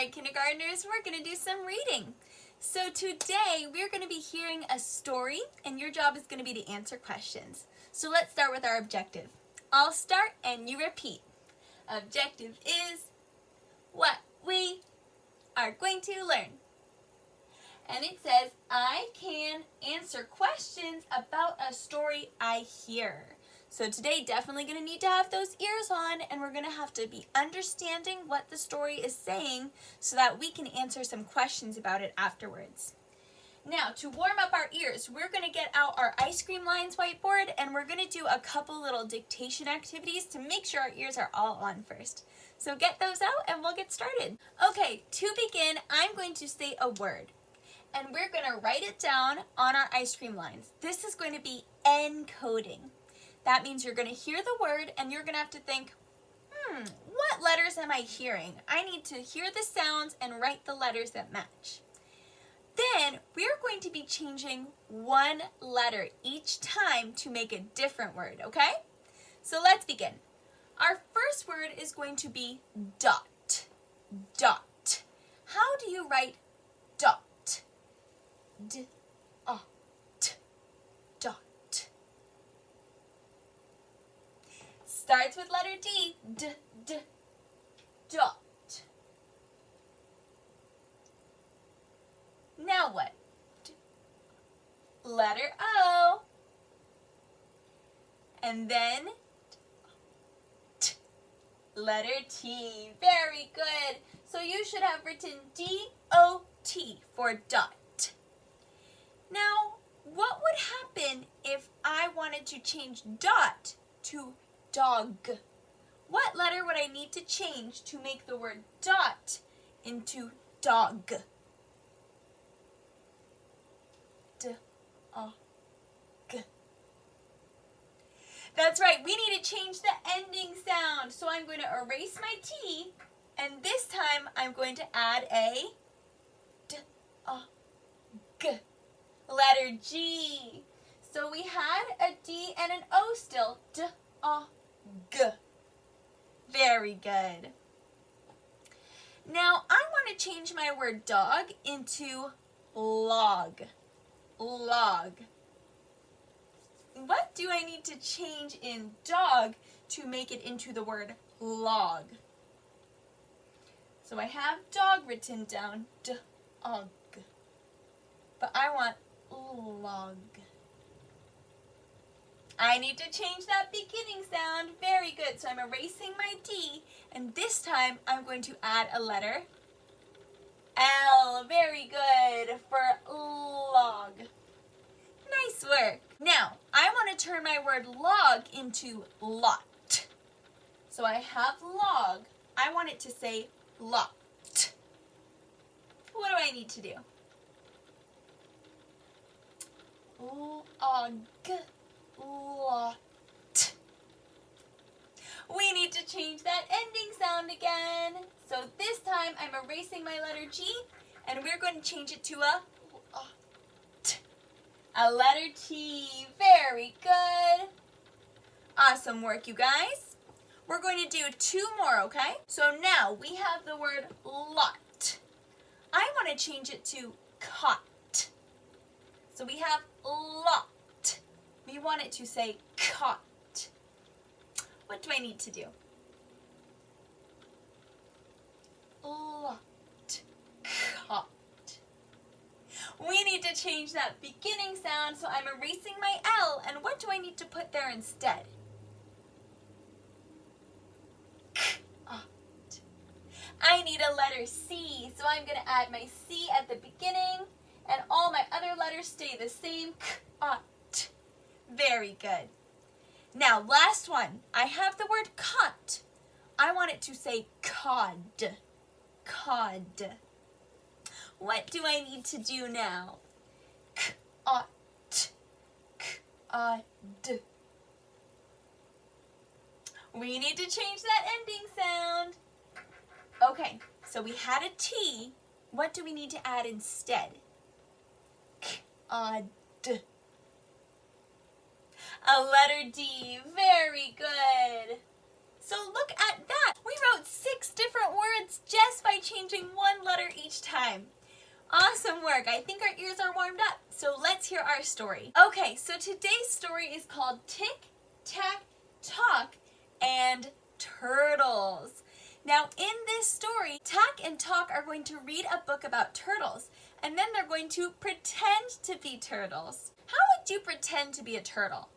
right, kindergartners, we're going to do some reading. So today we're going to be hearing a story, and your job is going to be to answer questions. So let's start with our objective. I'll start and you repeat. Objective is what we are going to learn. And it says, I can answer questions about a story I hear. So today, definitely going to need to have those ears on, and we're going to have to be understanding what the story is saying so that we can answer some questions about it afterwards. Now, to warm up our ears, we're going to get out our ice cream lines whiteboard, and we're going to do a couple little dictation activities to make sure our ears are all on first. So get those out and we'll get started. Okay, to begin, I'm going to say a word, and we're going to write it down on our ice cream lines. This is going to be encoding. That means you're going to hear the word and you're going to have to think, what letters am I hearing? I need to hear the sounds and write the letters that match. Then we're going to be changing one letter each time to make a different word, okay? So let's begin. Our first word is going to be dot. Dot. How do you write dot? D-O-T. Dot. Starts with letter D. D. Dot. Now what? Letter O. And then T. Letter T. Very good. So you should have written D-O-T for dot. Now, what would happen if I wanted to change dot to dog? What letter would I need to change to make the word dot into dog? D-O-G. That's right, we need to change the ending sound. So I'm going to erase my T, and this time I'm going to add a D-O-G. Letter G. So we had a D and an O still. D-O-G. Very good. Now I want to change my word dog into log. Log. What do I need to change in dog to make it into the word log? So I have dog written down, dog, but I want log. I need to change that beginning sound. Very good. So I'm erasing my D, and this time I'm going to add a letter L. Very good for log. Nice work. Now, I want to turn my word log into lot. So I have log. I want it to say lot. What do I need to do? Log. Lot. We need to change that ending sound again. So this time I'm erasing my letter G, and we're going to change it to a letter T. Very good. Awesome work, you guys. We're going to do two more, okay? So now we have the word lot. I want to change it to cot. So we have lot. We want it to say cot. What do I need to do? Lot. Cot. We need to change that beginning sound, so I'm erasing my L, and what do I need to put there instead? Cot. I need a letter C, so I'm going to add my C at the beginning, and all my other letters stay the same. Cot. Very good. Now, last one. I have the word cot. I want it to say cod. Cod. What do I need to do now? Cot. Cod. We need to change that ending sound. Okay, so we had a T. What do we need to add instead? Cod. A letter D. Very good. So look at that! We wrote 6 different words just by changing one letter each time. Awesome work! I think our ears are warmed up, so let's hear our story. Okay, so today's story is called Tick, Tack, Talk, and Turtles. Now in this story, Tack and Talk are going to read a book about turtles, and then they're going to pretend to be turtles. How would you pretend to be a turtle?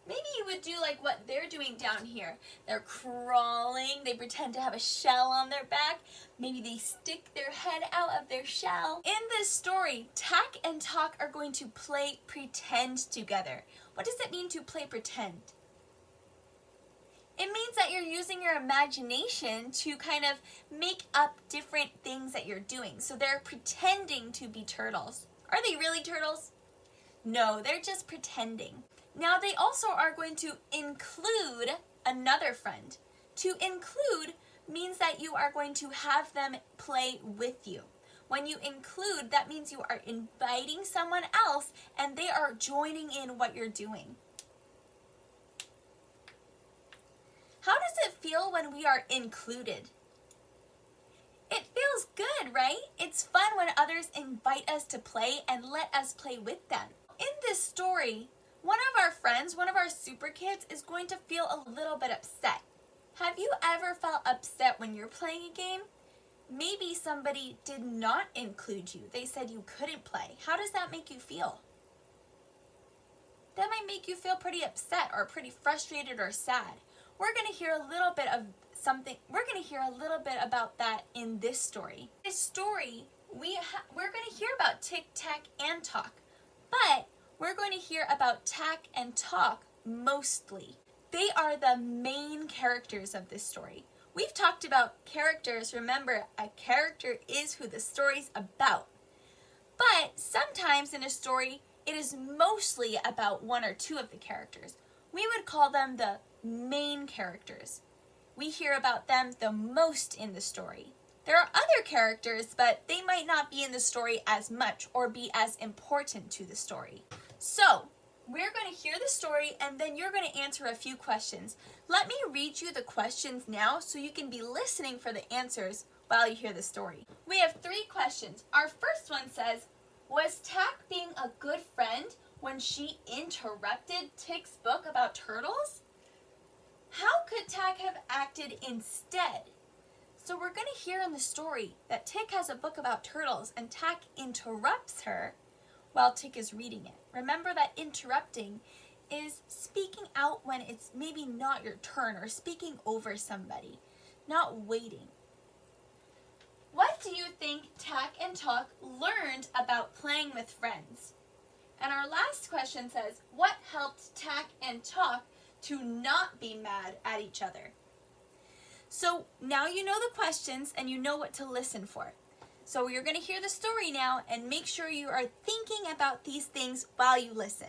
Maybe you would do like what they're doing down here. They're crawling, they pretend to have a shell on their back. Maybe they stick their head out of their shell. In this story, Tack and Talk are going to play pretend together. What does it mean to play pretend? It means that you're using your imagination to kind of make up different things that you're doing. So they're pretending to be turtles. Are they really turtles? No, they're just pretending. Now they also are going to include another friend. To include means that you are going to have them play with you. When you include, that means you are inviting someone else and they are joining in what you're doing. How does it feel when we are included? It feels good, right? It's fun when others invite us to play and let us play with them. In this story, one of our friends, one of our super kids, is going to feel a little bit upset. Have you ever felt upset when you're playing a game? Maybe somebody did not include you. They said you couldn't play. How does that make you feel? That might make you feel pretty upset or pretty frustrated or sad. We're going to hear a little bit of something. We're going to hear a little bit about that in this story. This story, we're going to hear about Tick, Tack, and Talk. But we're going to hear about Tack and Talk mostly. They are the main characters of this story. We've talked about characters. Remember, a character is who the story's about. But sometimes in a story, it is mostly about one or two of the characters. We would call them the main characters. We hear about them the most in the story. There are other characters, but they might not be in the story as much or be as important to the story. So, we're going to hear the story and then you're going to answer a few questions. Let me read you the questions now so you can be listening for the answers while you hear the story. We have 3 questions. Our first one says, was Tack being a good friend when she interrupted Tick's book about turtles? How could Tack have acted instead? So we're going to hear in the story that Tick has a book about turtles and Tack interrupts her while Tick is reading it. Remember that interrupting is speaking out when it's maybe not your turn or speaking over somebody, not waiting. What do you think Tack and Talk learned about playing with friends? And our last question says, what helped Tack and Talk to not be mad at each other? So now you know the questions and you know what to listen for. So you're going to hear the story now and make sure you are thinking about these things while you listen.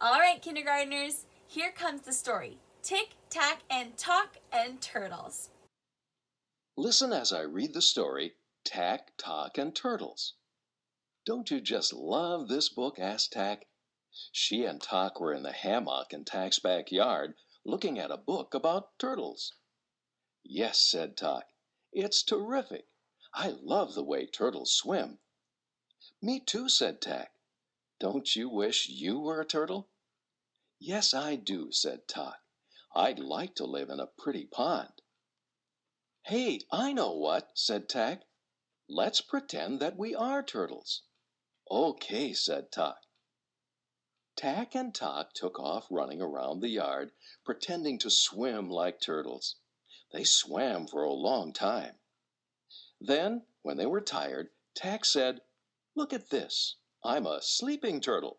All right, kindergartners, here comes the story. Tick, Tack, and Talk and Turtles. Listen as I read the story, Tack, Talk, and Turtles. Don't you just love this book? Asked Tack. She and Talk were in the hammock in Tack's backyard looking at a book about turtles. Yes, said Talk. It's terrific. I love the way turtles swim. Me too, said Tack. Don't you wish you were a turtle? Yes, I do, said Talk. I'd like to live in a pretty pond. Hey, I know what, said Tack. Let's pretend that we are turtles. Okay, said Talk. Tack and Talk took off running around the yard, pretending to swim like turtles. They swam for a long time. Then, when they were tired, Tack said, "Look at this. I'm a sleeping turtle."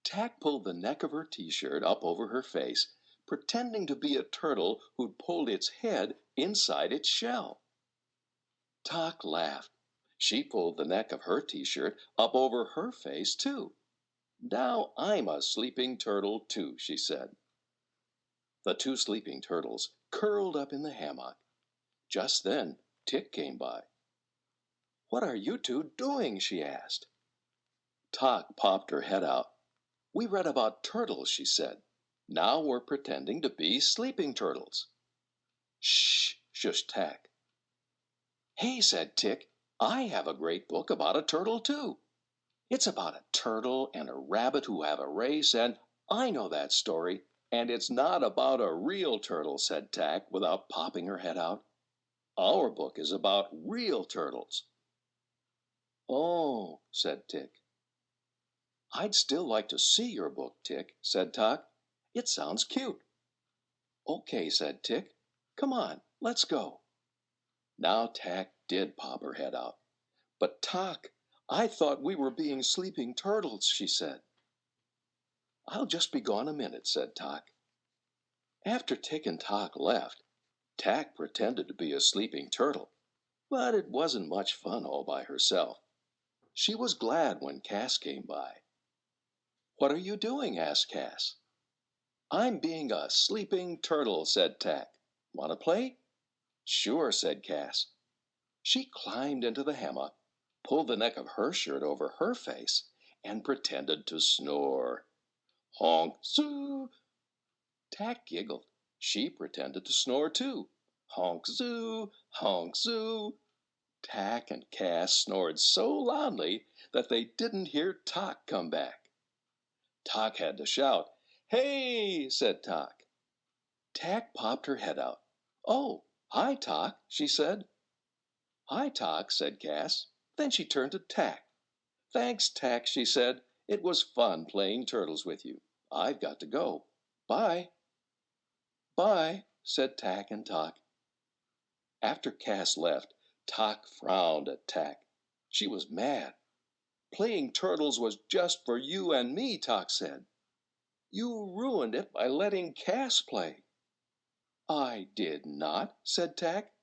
Tack pulled the neck of her t-shirt up over her face, pretending to be a turtle who'd pulled its head inside its shell. Talk laughed. She pulled the neck of her t-shirt up over her face, too. "Now I'm a sleeping turtle, too," she said. The 2 sleeping turtles curled up in the hammock. Just then, Tick came by. "What are you 2 doing?" she asked. Talk popped her head out. "We read about turtles," she said. Now we're pretending to be sleeping turtles. Shh, shushed Tack. Hey, said Tick, I have a great book about a turtle too. It's about a turtle and a rabbit who have a race, and I know that story. And it's not about a real turtle, said Tack, without popping her head out. Our book is about real turtles. Oh, said Tick. I'd still like to see your book, Tick, said Tock. It sounds cute. Okay, said Tick. Come on, let's go. Now Tack did pop her head out. But Tock, I thought we were being sleeping turtles, she said. I'll just be gone a minute, said Tock. After Tick and Tock left, Tack pretended to be a sleeping turtle, but it wasn't much fun all by herself. She was glad when Cass came by. What are you doing? Asked Cass. I'm being a sleeping turtle, said Tack. Want to play? Sure, said Cass. She climbed into the hammock, pulled the neck of her shirt over her face, and pretended to snore. Honk, zoo! Tack giggled. She pretended to snore too. Honk, zoo! Honk, zoo! Tack and Cass snored so loudly that they didn't hear Tock come back. Tock had to shout. Hey, said Tock. Tack popped her head out. Oh, hi, Tock, she said. Hi, Tock, said Cass. Then she turned to Tack. Thanks, Tack, she said. It was fun playing turtles with you. I've got to go. Bye. Bye, said Tack and Tock. After Cass left, Tock frowned at Tack. She was mad. Playing turtles was just for you and me, Tock said. You ruined it by letting Cass play. I did not, said Tack.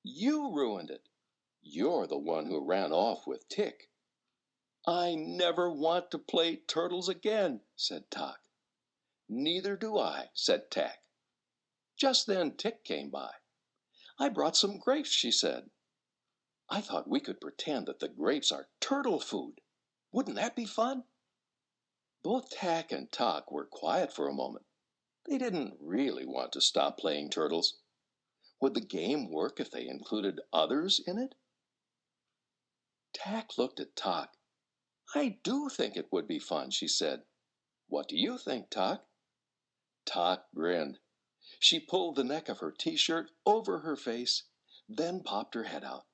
You ruined it. You're the one who ran off with Tick. I never want to play turtles again, said Tock. Neither do I, said Tack. Just then Tick came by. I brought some grapes, she said. I thought we could pretend that the grapes are turtle food. Wouldn't that be fun? Both Tack and Tock were quiet for a moment. They didn't really want to stop playing turtles. Would the game work if they included others in it? Tack looked at Tock. I do think it would be fun, she said. What do you think, Tock? Tock grinned. She pulled the neck of her t-shirt over her face, then popped her head out.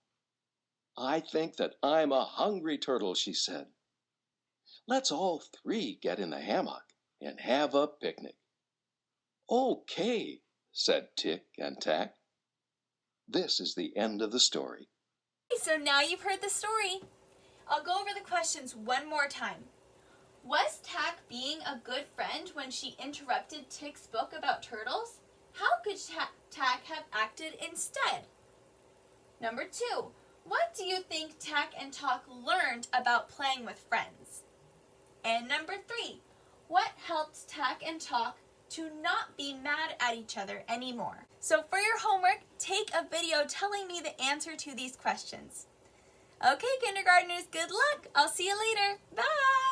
I think that I'm a hungry turtle, she said. Let's all three get in the hammock and have a picnic. Okay, said Tick and Tack. This is the end of the story. So now you've heard the story. I'll go over the questions one more time. Was Tack being a good friend when she interrupted Tick's book about turtles? How could Tack have acted instead? Number 2, what do you think Tack and Tock learned about playing with friends? And number 3, what helped Tack and Tock to not be mad at each other anymore? So for your homework, take a video telling me the answer to these questions. Okay, kindergartners, good luck. I'll see you later. Bye.